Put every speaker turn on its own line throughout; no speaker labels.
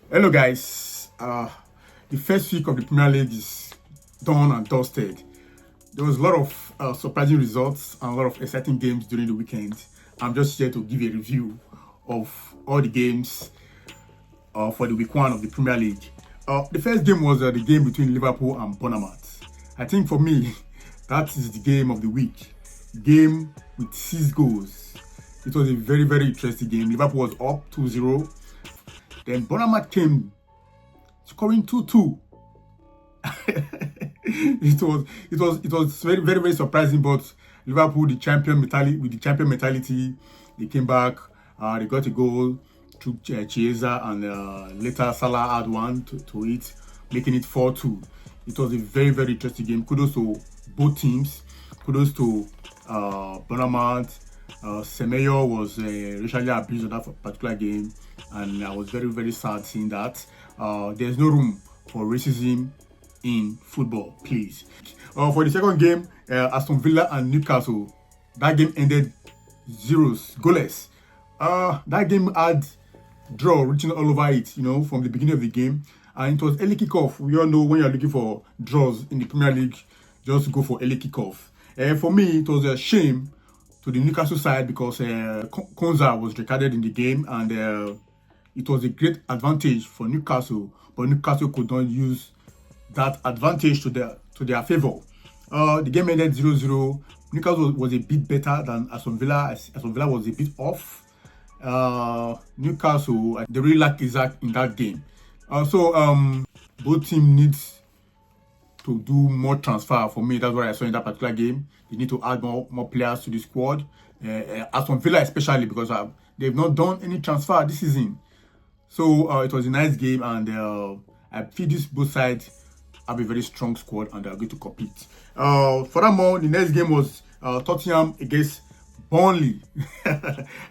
Hello, guys. The first week of the Premier League is done and dusted. There was a lot of surprising results and a lot of exciting games during the weekend. I'm just here to give a review of all the games for the week one of the Premier League. The first game was the game between Liverpool and Bournemouth. I think for me, that is the game of the week. Game with 6 goals. It was a very, very interesting game. Liverpool was up 2-0. Then Bournemouth came scoring 2-2. it was very, very, very surprising, but Liverpool, the champion mentality, with the champion mentality, they came back. They got a goal through Chiesa, and later Salah had one to it, making it 4-2. It was a very, very interesting game. Kudos to both teams. Kudos to Bournemouth. Semenyo was racially abused in that particular game, and I was very, very sad seeing that. There's no room for racism in football, please. For the second game, Aston Villa and Newcastle, that game ended goalless. That game had draw written all over it, from the beginning of the game, and it was early kickoff. We all know when you're looking for draws in the Premier League, just go for early kickoff. For me, it was a shame to the Newcastle side because Konza was recorded in the game, and it was a great advantage for Newcastle, but Newcastle could not use that advantage to their favor. The game ended 0-0. Newcastle was a bit better than Aston Villa. Aston Villa was a bit off. Newcastle, they really lacked Isaac in that game. Both teams need to do more transfer. For me, that's what I saw in that particular game. They need to add more players to the squad. Aston Villa especially, because they've not done any transfer this season. So it was a nice game, and I feel both sides have a very strong squad and they are going to compete. Furthermore, the next game was Tottenham against Burnley.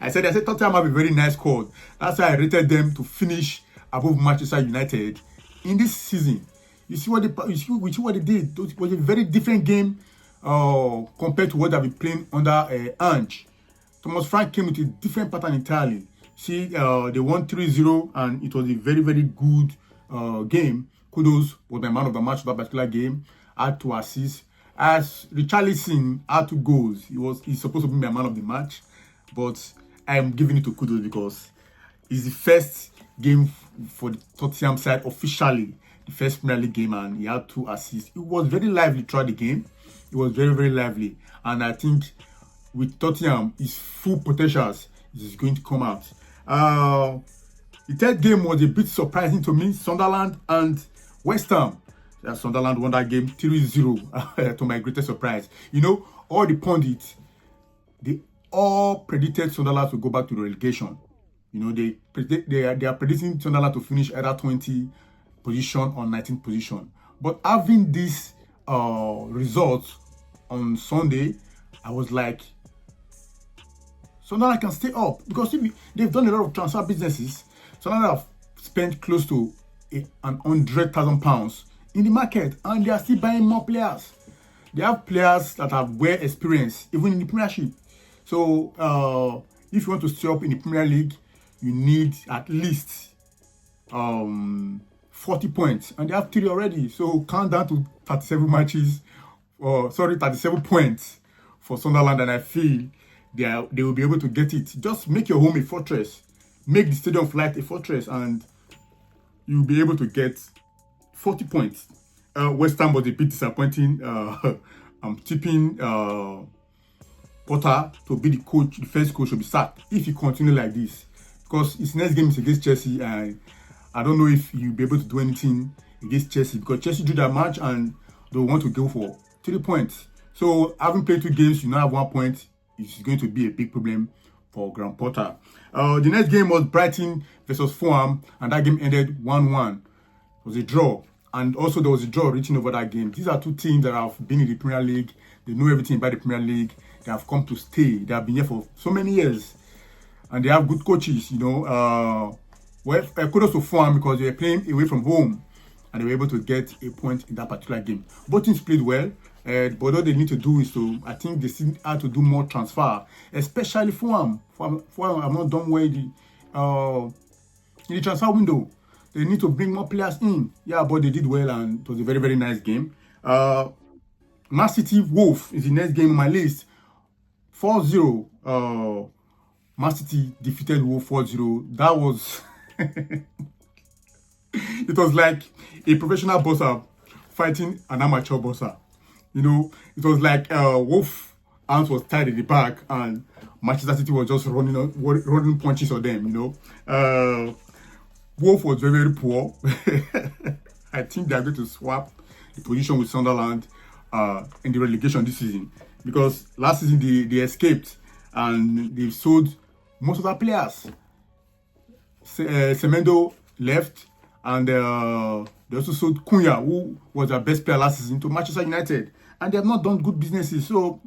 I said Tottenham have a very nice squad. That's why I rated them to finish above Manchester United in this season. You see what they did. It was a very different game compared to what they've been playing under Ange. Thomas Frank came with a different pattern entirely. See, they won 3-0, and it was a very, very good game. Kudos was my man of the match for that particular game. Had 2 assists. As Richarlison had 2 goals, he's supposed to be my man of the match, but I am giving it to Kudos because it's the first game for the Tottenham side officially, the first Premier League game, and he had 2 assists. It was very lively throughout the game. It was very, very lively, and I think with Tottenham, his full potentials is going to come out. The third game was a bit surprising to me. Sunderland and West Ham. Sunderland won that game 3-0 to my greatest surprise. All the pundits, they all predicted Sunderland to go back to the relegation. They are predicting Sunderland to finish either 20th position or 19th position. But having this result on Sunday, I was like, Sunderland can stay up, because they've done a lot of transfer businesses. Sunderland have spent close to £100,000 in the market, and they are still buying more players. They have players that have well experienced, even in the Premiership. So if you want to stay up in the Premier League, you need at least 40 points, and they have 3 already. So count down to 37 matches, 37 points for Sunderland, and I feel they will be able to get it. Just make your home a fortress. Make the Stadium of Light a fortress, and you'll be able to get 40 points. West Ham was a bit disappointing. I'm tipping Potter to be the coach. The first coach should be sacked if he continue like this, because his next game is against Chelsea, and I don't know if he'll be able to do anything against Chelsea, because Chelsea do that match and they want to go for 3 points. So having played 2 games, you now have 1 point. It's going to be a big problem for Graham Potter. The next game was Brighton versus Fulham, and that game ended 1-1. It was a draw, and also there was a draw written over that game. These are 2 teams that have been in the Premier League. They know everything about the Premier League. They have come to stay. They have been here for so many years, and they have good coaches. Kudos to Fulham because they were playing away from home, and they were able to get a point in that particular game. Both teams played well. But what they need to do is I think they still have to do more transfer, especially Fulham. Fulham have not done well in the transfer window. They need to bring more players in. Yeah, but they did well, and it was a very, very nice game. Man City Wolf is the next game on my list. 4-0. Man City defeated Wolf 4-0. That was... It was like a professional boxer fighting an amateur boxer. You know, it was like Wolf hands was tied in the back and Manchester City was just running punches on them, you know. Wolf was very, very poor. I think they are going to swap the position with Sunderland in the relegation this season, because last season they escaped and they sold most of their players. Semedo left, and they also sold Cunha, who was their best player last season, to Manchester United, and they have not done good businesses. So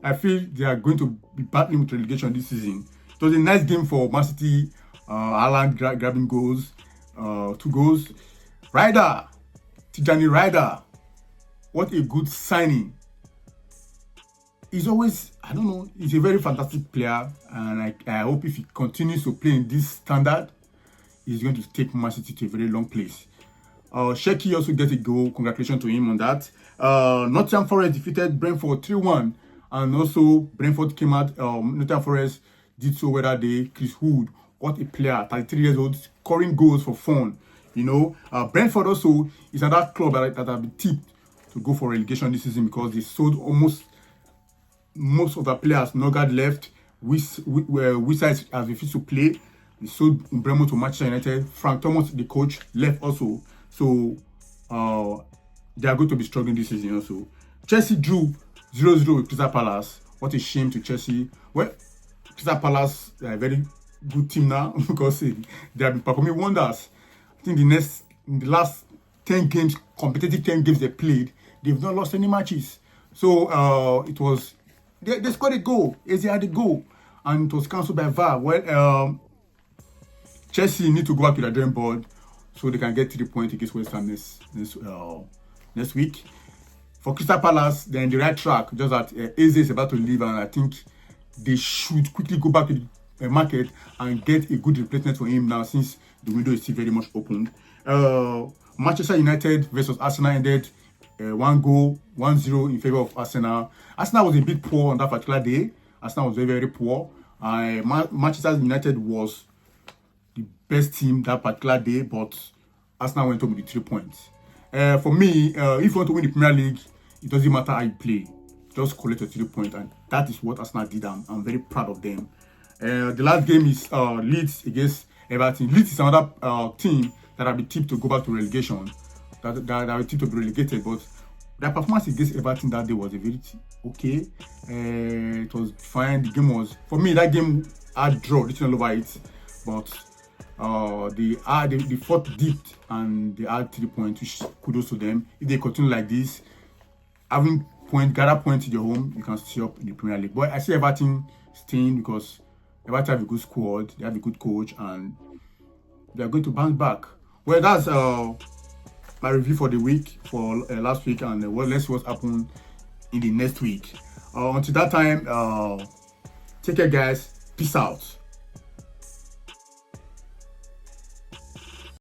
I feel they are going to be battling with relegation this season. It was a nice game for Man City. Haaland grabbing goals, 2 goals. Tijani Ryder, what a good signing. He's always, I don't know, he's a very fantastic player, and I hope if he continues to play in this standard, he's going to take Man City to a very long place. Shecky also gets a goal. Congratulations to him on that. Nottingham Forest defeated Brentford 3-1, and also Brentford came out. Nottingham Forest did so well that day. Chris Wood, what a player, 33 years old, scoring goals for fun. You know, Brentford also is another club that have been tipped to go for relegation this season, because they sold almost most of the players. Nogard left. Wisa has refused to play. They sold Mbeumo to Manchester United. Frank Thomas, the coach, left also. So they are going to be struggling this season also. Chelsea drew 0-0 with Crystal Palace. What a shame to Chelsea. Well, Crystal Palace are a very good team now, because they have been performing wonders. I think in the last 10 games, competitive 10 games they played, they've not lost any matches. So it was, they scored a goal. Eze had a goal, and it was cancelled by VAR. Well, Chelsea need to go back to the drawing board so they can get 3 points against West Ham next week. For Crystal Palace, they're in the right track. Just that Eze is about to leave, and I think they should quickly go back to the market and get a good replacement for him now, since the window is still very much open. Manchester United versus Arsenal ended 1-0 in favor of Arsenal. Arsenal was a bit poor on that particular day. Arsenal was very, very poor. Manchester United was the best team that particular day, but Arsenal went home with the 3 points. For me, if you want to win the Premier League, it doesn't matter how you play. Just collect a 3 points, and that is what Arsenal did. I'm very proud of them. The last game is Leeds against Everton. Leeds is another team that have been tipped to go back to relegation, that have tipped to be relegated, but their performance against Everton that day was a very okay. It was fine. The game was, for me, that game had draw written all over it, but the fourth dipped and they had 3 points, which kudos to them. If they continue like this, having gather points in your home, you can stay up in the Premier League. But I see Everton staying, because Everton have a good squad, they have a good coach, and they are going to bounce back. Well, that's my review for the week, for last week, and let's see what's happened in the next week. Until that time, take care, guys. Peace out.